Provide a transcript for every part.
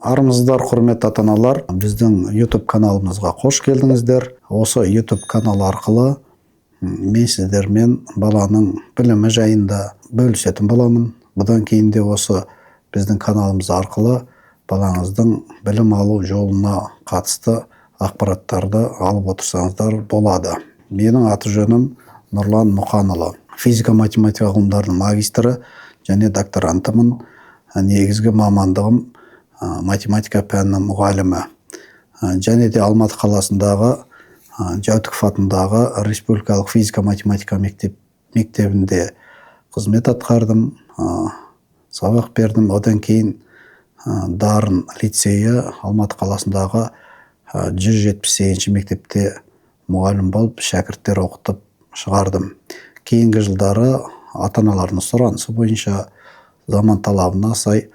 Армысыздар, құрметті ата-аналар. Біздің YouTube каналымызға қош келдіңіздер. Осы YouTube канал арқылы мен сіздермен баланың білімі жайында бөлісетін боламын. Бұдан кейін де осы біздің каналымыз арқылы балаңыздың білім алу жолына қатысты ақпараттарды алып отырсаңыздар болады. Менің аты жөнім Нұрлан Мұқанұлы. Физика-математика ғылымдарының магистрі және докторантымын. Негізгі мамандығым математика пәнінің мұғалімі. Және де Алматы қаласындағы Жәутіков атындағы Республикалық физика-математика мектебінде қызмет атқардым, сабақ бердім. Одан кейін Дарын лицейі Алматы қаласындағы 178-ші мектепте мұғалім болып, шәкірттер оқытып шығардым. Кейінгі жылдары ата-аналардың сұранысы бойынша заман талабына сай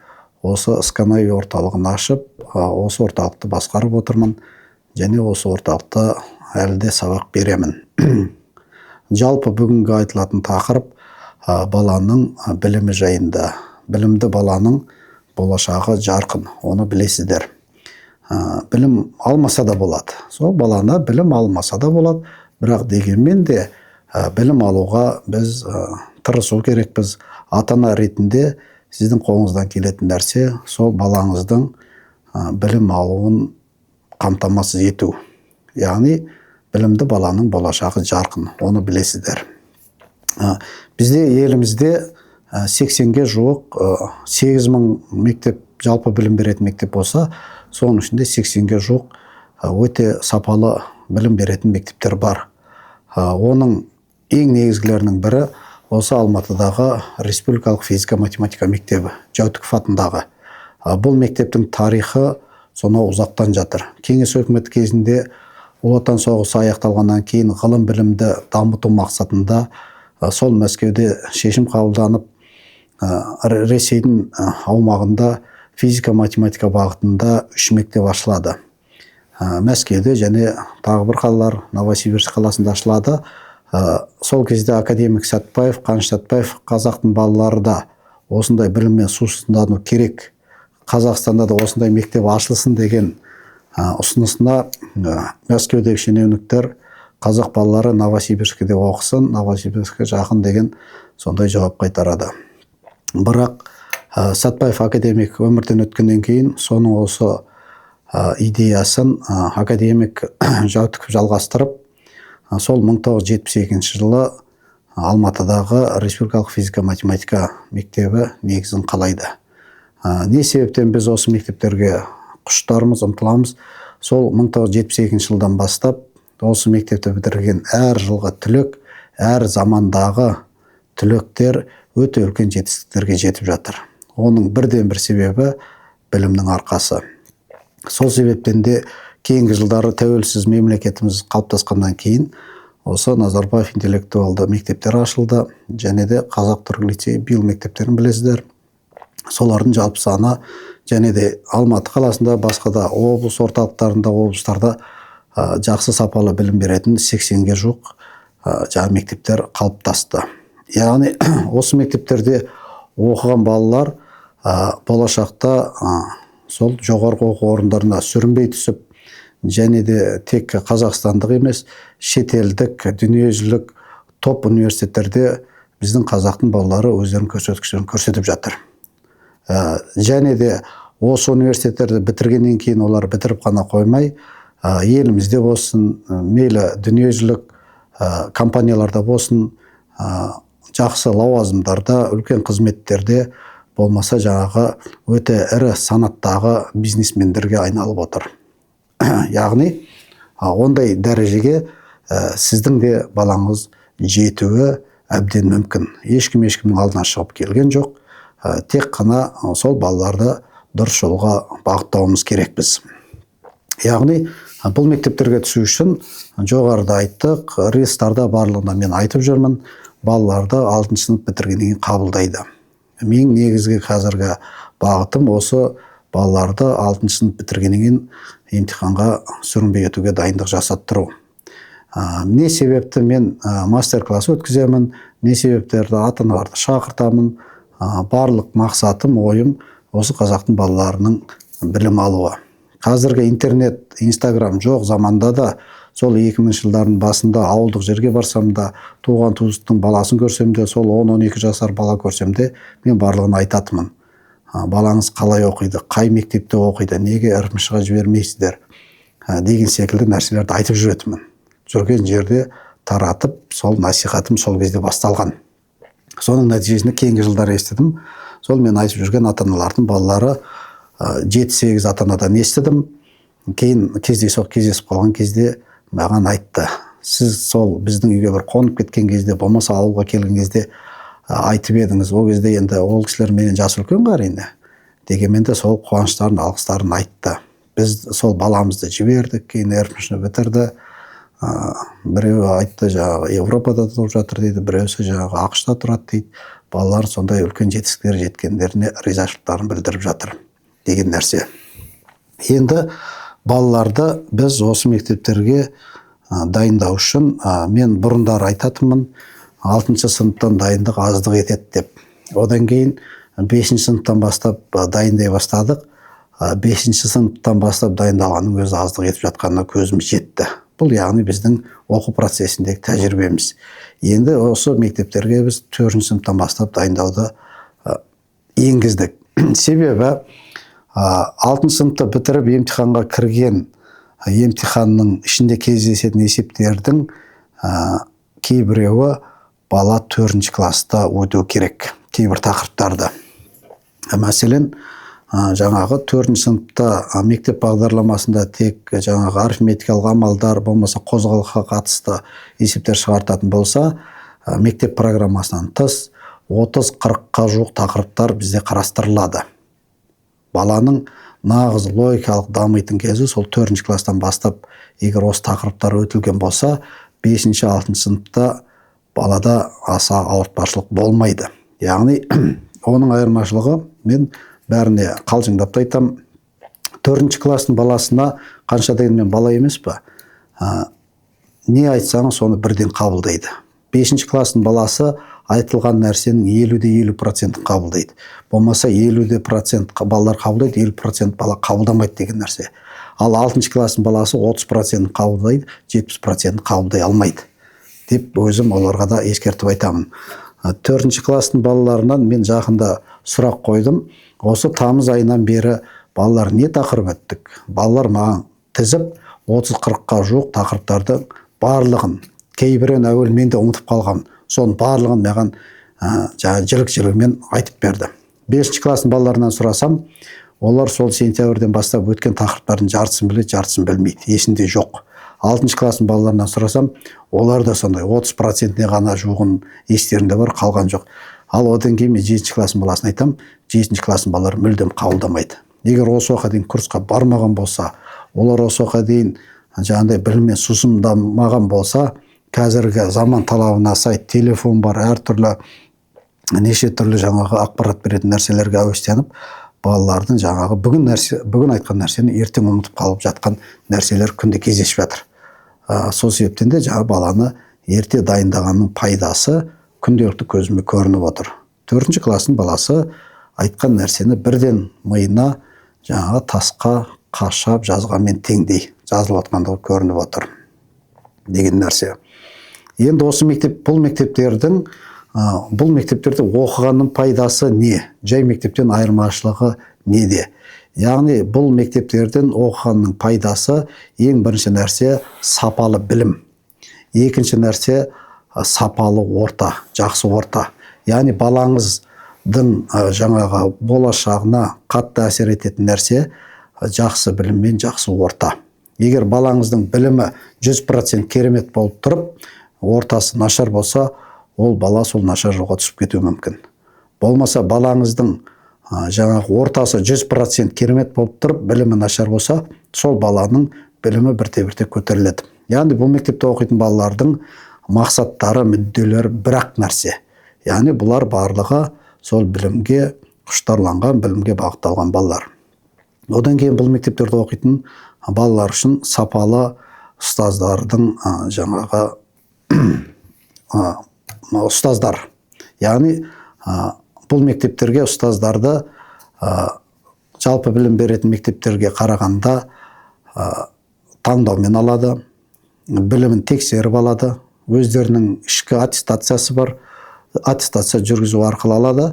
осы Сканауи орталығын ашып, осы орталықты басқарып отырмын, және осы орталықта әлі де сабақ беремін. Жалпы бүгінгі айтылатын тақырып баланың білімі жайында. Білімді баланың болашағы жарқын, оны білесіздер. Білім алмаса да болады. Сол баланы білім алмаса да болады, бірақ дегенмен де білім алуға біз тырысу керекпіз. Ата-ана ретінде сіздің қолыңыздан келетін нәрсе сол балаңыздың білім алуын қамтамасыз ету. Яғни білімді баланың болашағы жарқын, оны білесіздер. Бізде елімізде 80-ге жуық 8.000 мектеп, жалпы білім беретін мектеп болса, соның ішінде 80-ге жуық өте сапалы білім беретін мектептер бар. Оның ең негізгілерінің бірі осы Алматыдағы Республикалық физика-математика мектебі, Жәутіков атындағы. Бұл мектептің тарихы сонау ұзақтан жатыр. Кеңес өкіметі кезінде Ұлы Отан соғысы аяқталғаннан кейін ғылым білімді дамыту мақсатында сол Мәскеуде шешім қабылданып, Ресейдің аумағында физика-математика бағытында 3 мектеп ашылады. Мәскеуде және тағы бір қалалар, Новосибирск қаласында ашылады. Сол кезде академик Сәтбаев, Қаныш Сәтбаев қазақтың балалары да осындай біліммен сусындану керек, Қазақстанда да осындай мектеп ашылсын деген ұсынысына Мәскеудегі шенеуніктер қазақ балалары Новосибирскіде оқысын, Новосибирскке жақын деген сондай жауап қайтарады. Бірақ Сәтбаев академик өмірден өткеннен кейін соның осы идеясын академик Жәутіков жалғастырып, сол 1972 жылы Алматыдағы Республикалық физика-математика мектебі негізін қалайды. Не себептен біз осы мектептерге құштармыз, ұмтыламыз? Сол 1972 жылдан бастап осы мектепті бітірген әр жылғы түлек, әр замандағы түлектер өте үлкен жетістіктерге жетіп жатыр. Оның бірден бір себебі білімнің арқасы. Сол себептен де кейінгі жылдары тәуелсіз мемлекетіміз қалыптасқаннан кейін осы Назарбаев интеллектуалды мектептер ашылды, және де Қазақ-Түрік лицейі биыл мектептерін білесіздер. Солардың жалпы саны және де Алматы қаласында, басқа да облыс орталықтарында, облыстарда жақсы сапалы білім беретін 80-ге жуық мектептер қалыптасты. Яғни осы мектептерде оқыған балалар болашақта сол жоғарғы оқу орындарына сүрінбей түсіп, және де тек қазақстандық емес, шетелдік, дүниежүзілік топ университеттерде біздің қазақтың балалары өздерінің көрсеткіштерін көрсетіп жатыр. Және де осы университеттерді бітіргеннен кейін олар бітіріп қана қоймай, елімізде болсын, мейлі дүниежүзілік компанияларда болсын, жақсы лауазымдарда, үлкен қызметтерде болмаса жаңағы өте ірі санаттағы бизнесмендерге айналып отыр. Яғни ондай дәрежеге сіздің де балаңыз жетуі әбден мүмкін. Ешкімнің алдына шығып келген жоқ. Тек қана сол балаларды дұрыс жолға бағыттауымыз керекпіз. Яғни бұл мектептерге түсу үшін жоғарыда айттық, рейстарда барлығына мен айтып жүрмін, балаларды 6-шы сынып бітіргеннен кейін қабылдайды. Мен негізгі қазіргі бағытым осы балаларды 6-шы сынып бітіргеннен кейін емтиханға сүрінбей өтуге дайындық жасаттыру. Не себепті мен мастер-класс өткіземін, не себептерді ата-аналарды шақыртамын. Барлық мақсатым, ойым осы қазақтың балаларының білім алуы. Қазіргі интернет, инстаграм жоқ заманда да сол 2000 жылдардың басында ауылдық жерге барсам да, туған туыстың баласын көрсем де, сол 10-12 жасар бала көрсем де, мен барлығын айтатынмын. Балаңыз қалай оқиды, қай мектепте оқиды, неге ірімшіға жібермейсіздер деген секілді нәрселерді айтып жүретінмін. Жүрген жерде таратып, сол насихатым сол кезде басталған. Соның нәтижесінде кейінгі жылдары естідім. Сол мен айтып жүрген ата-аналардың балалары 7-8 ата-анадан естідім. Кейін кездесіп қалған кезде маған айтты: сіз сол біздің үйге бір қонып кеткен кезде, болмаса ауылға келген кезде айтып едіңіз. Ол кезде енді ол кісілер менен жасы үлкен әрине. Дегенмен де сол қуаныштарын, алғыстарын айтты. Біз сол баламызды жібердік, кейін РПШ-ны бітірді. Біреуі айтты, жаңағы Европада тұрып жатыр дейді, біреусі жаңағы ақш-та тұрады дейді. Балалар сондай үлкен жетістіктер жеткендеріне ризашылықтарын білдіріп жатыр деген нәрсе. Енді балаларды біз осы мектептерге дайындау үшін мен бұрындар айтатынмын, 6-шы сыныптан дайындық аздық етеді деп. Одан кейін 5-ші сыныптан бастап дайындай бастадық. 5-ші сыныптан бастап дайындалғанның өзі аздық етіп жатқанына көзіміз жетті. Бұл яғни біздің оқу процесіндегі тәжірибеміз. Енді осы мектептерге біз 4-ші сыныптан бастап дайындауды енгіздік. Себебі 6-шы сыныпты бітіріп емтиханға кірген, емтиханның ішінде кездесетін есептердің кейбіреуі бала 4-ші класста өту керек, кейбір тақырыптарды. Мәселен, жаңағы 4-ші сыныпта мектеп бағдарламасында тек жаңағы арифметикалық амалдар, болмаса қозғалысқа қатысты есептер шығартатын болса, мектеп программасынан тыс 30-40-қа жуық тақырыптар бізде қарастырылады. Баланың нағыз логикалық дамитын кезі сол 4-ші класстан бастап, егер осы тақырыптар өтілген болса, 5-ші, 6-ші сыныпта балада аса ауыртпашылық болмайды. Яғни оның айырмашылығы, мен бәріне қалжыңдап айтам, 4-ші класстың баласына қанша дегенмен бала емес па? Не айтсаңыз соны бірден қабылдайды. 5-ші класстың баласы айтылған нәрсенің 50-50% қабылдайды. Болмаса 50% балалар қабылдайды, 50% бала қабылдамайды деген нәрсе. Ал 6-ші класстың баласы 30% қабылдайды, 70% қабылдай алмайды деп өзім оларға да ескертіп айтамын. 4-ші класстың балаларынан мен жақында сұрақ қойдым. Осы тамыз айынан бері балалар не тақырып өттік? Балалар маған тізіп 30-40-қа жуық тақырыптарды барлығын, кейбірін әуел мен де ұмытып қалғам, соның барлығын маған жілік-жілігімен айтып берді. 5-ші класстың балаларынан сұрасам, олар сол сентябрьден бастап өткен тақырыптардың жартысын біледі, жартысын білмейді, есінде жоқ. 6-ші класстың балаларынан сұрасам, олар да сондай 30%-не ғана жуығын естерінде бар, қалған жоқ. Ал одан кейін мен 7-ші класстың баласын айтам, 7-ші класстың балалары мүлдем қабылдамайды. Егер осы уақытқа дейін курсқа бармаған болса, олар осы уақытқа дейін жаңағыдай біліммен сусындамаған болса, қазіргі заман талабына сай телефон бар, әртүрлі неше түрлі жаңағы ақпарат беретін нәрселерге әуестеніп, балалардың жаңағы бүгін айтқан нәрсені ертең ұмытып қалып жатқан нәрселер күнде кездесіп жатыр. Сол себептен де жаңағы баланы ерте дайындағанның пайдасы күнделікті көзіме көрініп отыр. 4-ші класстың баласы айтқан нәрсені бірден миына жаңағы тасқа қашап жазғанмен теңдей жазылып отқандығы көрініп отыр деген нәрсе. Енді осы бұл мектептерде оқығанның пайдасы не? Жай мектептен айырмашылығы неде? Яғни бұл мектептерден оқығанның пайдасы ең бірінші нәрсе сапалы білім. Екінші нәрсе сапалы орта, жақсы орта. Яғни балаңыздың жаңағы болашағына қатты әсер ететін нәрсе жақсы білім мен жақсы орта. Егер балаңыздың білімі 100% керемет болып тұрып, ортасы нашар болса, ол бала сол нашар жолға түсіп кетуі мүмкін. Болмаса балаңыздың жаңағы ортасы 100% керемет болып тұрып, білімі нашар болса, сол баланың білімі бірте-бірте көтеріледі. Яғни бұл мектепте оқитын балалардың мақсаттары, мүдделері бір-ақ нәрсе. Яғни бұлар барлығы сол білімге құштарланған, білімге бағытталған балалар. Одан кейін бұл мектептерде оқитын балалар үшін сапалы ұстаздардың жаңағы ұстаздар. Яғни бұл мектептерге ұстаздарды жалпы білім беретін мектептерге қарағанда таңдаумен алады, білімін тексеріп алады, өздерінің ішкі аттестациясы бар, аттестация жүргізу арқылы алады,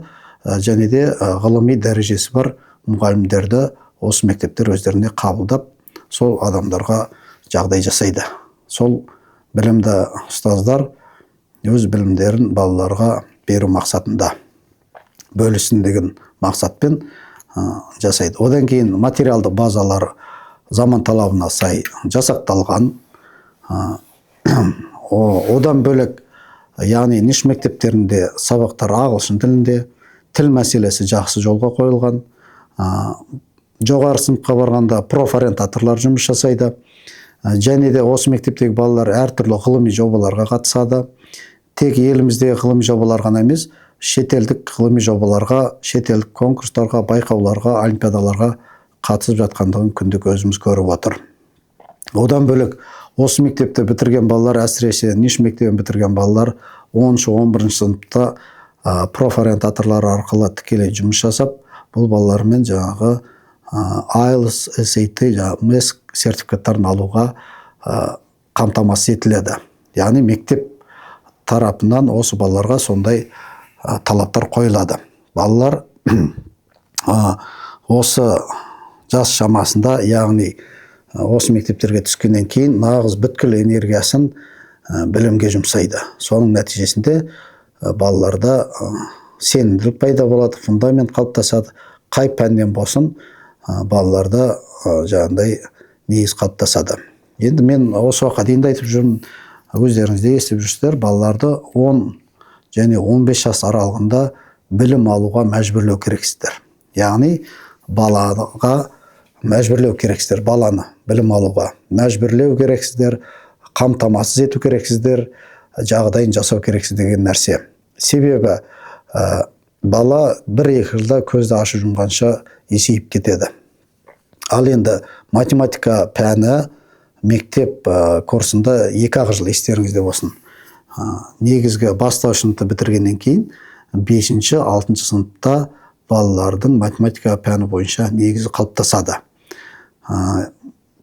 және де ғылыми дәрежесі бар мұғалімдерді осы мектептер өздеріне қабылдап, сол адамдарға жағдай жасайды. Сол білімді ұстаздар өз білімдерін балаларға беру мақсатында бөлісін деген мақсатпен жасайды. Одан кейін материалды базалар заман талабына сай жасақталған. Одан бөлек, яғни ніш мектептерінде сабақтар ағылшын тілінде, тіл мәселесі жақсы жолға қойылған. Жоғары сыныпқа барғанда профориентаторлар жұмыс жасайды. Және де осы мектептегі балалар әртүрлі ғылыми жобаларға қатысады. Тек еліміздегі ғылыми жобалар ғана емес, шетелдік ғылыми жобаларға, шетелдік конкурстарға, байқауларға, олимпиадаларға қатысып жатқандығын күндік өзіміз көріп отыр. Одан бөлек, осы мектепті бітірген балалар, әсіресе ніш мектебін бітірген балалар 10-11 сыныпта профориентаторлар арқылы тікелей жұмыс жасап, бұл балалармен жаңағы IELTS, SAT, MES сертификаттарын алуға қамтамасыз етіледі. Яғни мектеп тарапынан осы балаларға сондай талаптар қойылады. Балалар осы жас шамасында, яғни осы мектептерге түскеннен кейін нағыз бүткіл энергиясын білімге жұмсайды. Соның нәтижесінде балаларда сенімділік пайда болады, фундамент қалыптасады. Қай пәннен болсын балаларда жаңағыдай негіз қалыптасады. Енді мен осы уақытқа дейін айтып жүрмін, өздеріңіз де естіп жүрсіздер, балаларды 10 және 15 жас аралығында білім алуға мәжбүрлеу керексіздер. Яғни балаға мәжбүрлеу керексіздер, баланы білім алуға мәжбүрлеу керексіздер, қамтамасыз ету керексіздер, жағдайын жасау керексіз деген нәрсе. Себебі бала 1-2 жылда көзді ашу жұмғанша есейіп кетеді. Ал енді математика пәні мектеп курсында 2 жыл, естеріңізде болсын. Негізгі бастауыш сыныпты бітіргеннен кейін 5-6 сыныпта балалардың математика пәні бойынша негізі қалыптасады.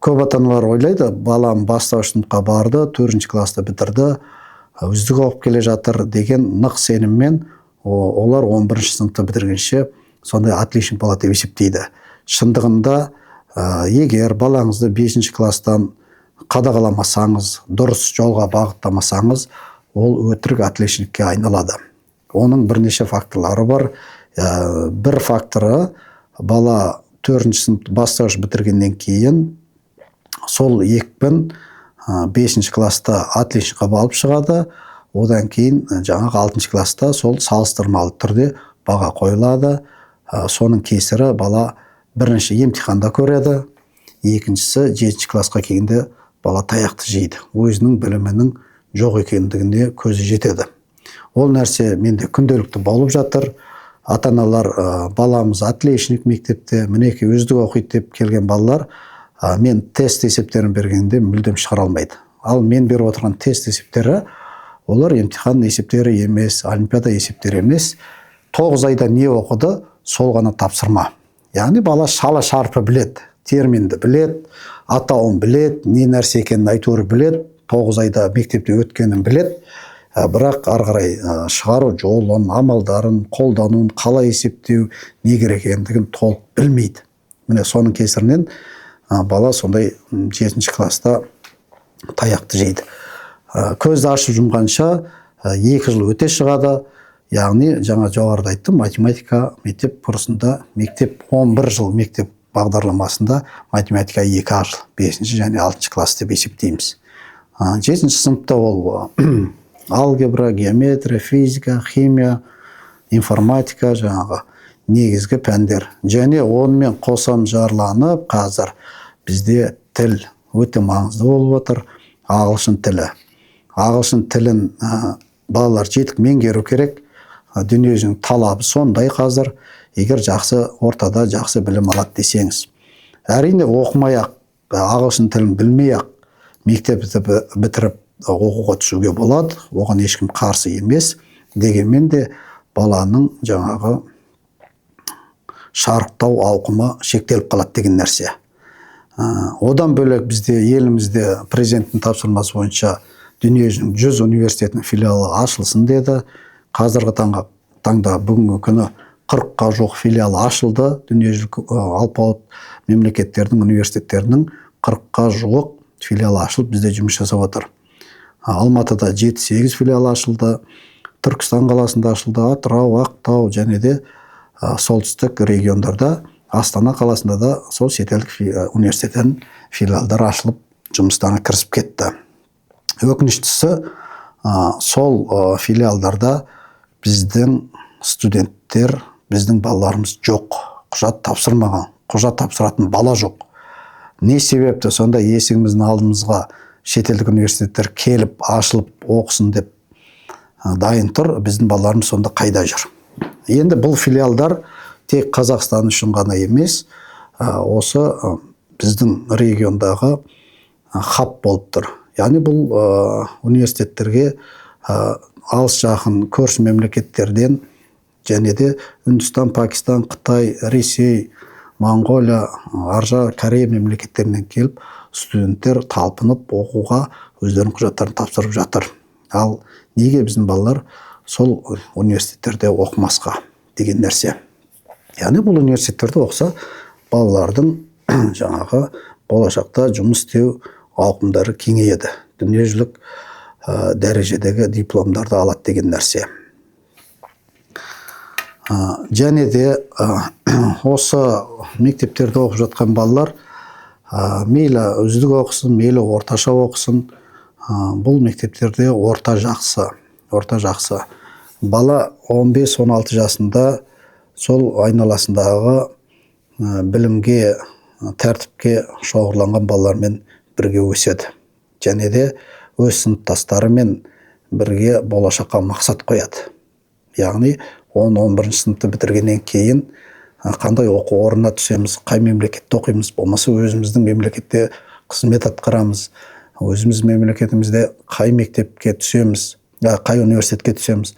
Көп ата-аналар ойлайды, балам бастауыш сыныпқа барды, 4 класты бітірді, үздік оқып келе жатыр деген нық сеніммен олар 11 сыныпты бітіргенше сондай отличник болады деп есептейді. Шындығында, егер балаңызды 5 класстан қадағаламасаңыз, дұрыс жолға бағыттамасаңыз, ол өтірік отличникке айналады. Оның бірнеше факторлары бар. Бір факторы, бала 4 сынып бастауыш бітіргеннен кейін сол екпін 5 класста отличникқа алып шығады. Одан кейін жаңағы 6 класста сол салыстырмалы түрде баға қойылады. Соның кесірі бала бірінші емтиханда көреді, екіншісі 7 классқа келгенде бала таяқты жейді. Өзінің білімінің жоқ екендігіне көзі жетеді. Ол нәрсе менде күнделікті болып жатыр. Ата-аналар баламыз отличник мектепте, мінеки үздік оқиды деп келген балалар мен тест есептерін бергенде мүлдем шығара алмайды. Ал мен беріп отырған тест есептері олар емтихан есептері емес, олимпиада есептері емес. 9 айда не оқыды, сол ғана тапсырма. Яғни бала шала шарпы білет, терминді білет, атауын білет, не нәрсе екенін айтуы білет, 9 айда мектепте өткенін білет. Бірақ ары қарай шығару жолын, амалдарын, қолдануын, қалай есептеу, не керек екендігін толық білмейді. Міне соның кесірінен бала сондай 7 класста таяқты жейді. Көзді ашып жұмғанша 2 жыл өте шығады. Яғни жаңа жоғарыда айттым, математика мектеп курсында, мектеп 11 жыл мектеп бағдарламасында математика 2 жыл, 5 және 6 класс деп есептейміз. 7 сыныпта ол алгебра, геометрия, физика, химия, информатика жаңағы негізгі пәндер. Және онымен қосам жарланып, қазір бізде тіл өте маңызды болып отыр, ағылшын тілі. Ағылшын тілін балалар жетік меңгеру керек. Дүниежүзінің талабы сондай қазір. Егер жақсы ортада жақсы білім алады десеңіз. Әрине оқымай-ақ, ағылшын тілін білмей-ақ мектепті бітіріп оқуға түсуге болады. Оған ешкім қарсы емес. Дегенмен де баланың жаңағы шарықтау ауқымы шектеліп қалады деген нәрсе. Одан бөлек бізде елімізде президенттің тапсырмасы бойынша дүниежүзінің 100 университетінің филиалы ашылсын деді. Қазіргі таңда бүгінгі күні 40-қа жоқ филиалы ашылды. Дүниежүзілік алпауыт мемлекеттердің университеттерінің 40-қа жуық филиалы ашылып бізде жұмыс жасап отыр. Алматыда 7-8 филиалы ашылды. Түркістан қаласында ашылды, Атырау, Ақтау және де солтүстік региондарда, Астана қаласында да сол шетелдік университеттің филиалдары ашылып жұмыстарына кірісіп кетті. Өкініштісі, сол филиалдарда біздің студенттер, біздің балаларымыз жоқ. Құжат тапсырмаған, құжат тапсыратын бала жоқ. Не себепті? Сонда есігіміздің алдымызға шетелдік университеттер келіп, ашылып, оқысын деп дайын тұр. Біздің балаларымыз сонда қайда жүр? Енді бұл филиалдар тек Қазақстан үшін ғана емес, осы біздің региондағы хаб болып тұр. Яғни бұл университеттерге алыс жақын көрші мемлекеттерден және де Үндістан, Пакистан, Қытай, Ресей, Моңғолия, Аржа, Корея мемлекеттерінен келіп, студенттер талпынып оқуға өздерінің құжаттарын тапсырып жатыр. Ал неге біздің балалар сол университеттерде оқымасқа деген нәрсе. Яғни бұл университеттерде оқыса, балалардың жаңағы болашақта жұмыс істеу ауқымдары кеңейеді. Дүниежүзілік дәрежедегі дипломдарды алады деген нәрсе. Және де осы мектептерде оқып жатқан балалар мейлі үздік оқысын, мейлі орташа оқысын, бұл мектептерде орта жақсы. Бала 15-16 жасында сол айналасындағы білімге, тәртіпке шоғырланған балалармен бірге өседі. Және де өз сыныптастарымен бірге болашаққа мақсат қояды. Яғни 10-11 сыныпты бітіргеннен кейін қандай оқу орнына түсеміз, қай мемлекетте оқимыз, болмаса өзіміздің мемлекетте қызмет атқарамыз, өзіміз мемлекетімізде қай мектепке түсеміз, қай университетке түсеміз,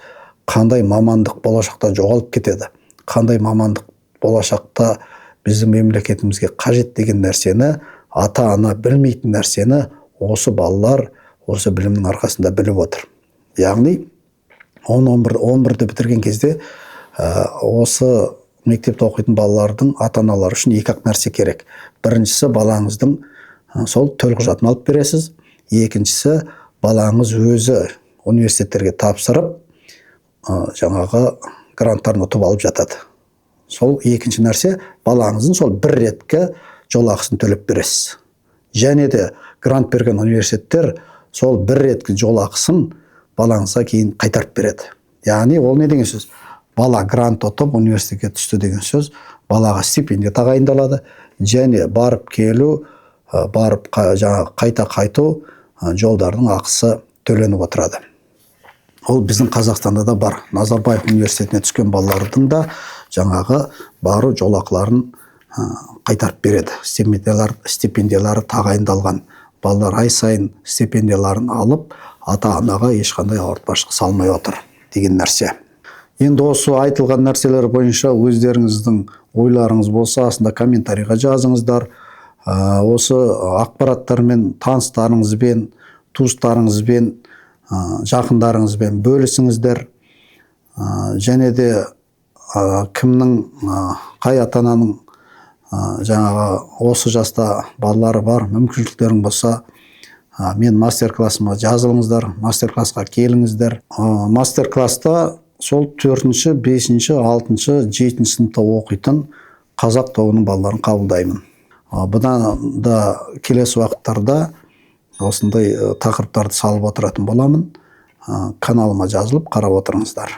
қандай мамандық болашақта жоғалып кетеді, қандай мамандық болашақта біздің мемлекетімізге қажет деген нәрсені, ата-ана білмейтін нәрсені осы балалар осы білімнің арқасында біліп отыр. Яғни 10-11-ді бітірген кезде осы мектепте оқитын балалардың ата-аналары үшін екі-ақ нәрсе керек. Біріншісі, балаңыздың сол төлқұжатын алып бересіз. Екіншісі, балаңыз өзі университеттерге тапсырып, жаңағы гранттарын ұтып алып жатады. Сол екінші нәрсе, балаңыздың сол бір реткі жол ақысын төлеп бересіз. Және де грант берген университеттер сол бір реткі жол ақысын балаңызға кейін қайтарып береді. Яғни ол не деген сөз? Бала грант ұтып университетке түсті деген сөз, балаға стипендия тағайындалады, және барып келу, барып қайта қайту жолдардың ақысы төленіп отырады. Ол біздің Қазақстанда да бар. Назарбаев университетіне түскен балалардың да жаңағы бару жолақыларын қайтарып береді. Стипендиялары тағайындалған. Балалар ай сайын стипендияларын алып, ата-анаға ешқандай ауыртпашылық салмай отыр деген нәрсе. Енді осы айтылған нәрселер бойынша өздеріңіздің ойларыңыз болса, астында комментарийға жазыңыздар. Осы ақпараттармен таныстарыңызбен, туыстарыңызбен, жақындарыңызбен бөлісіңіздер. Және де кімнің, қай ата-ананың жаңағы осы жаста балалары бар, мүмкіншіліктерің болса, мен мастер-классыма жазылыңыздар, мастер-классқа келіңіздер. Мастер-класста сол 4-ші, 5-ші, 6-ші, 7-ші сыныпта оқитын қазақ тобының балаларын қабылдаймын. Бұдан да келесі уақыттарда осындай тақырыптарды салып отыратын боламын. Каналыма жазылып қарап отырыңыздар.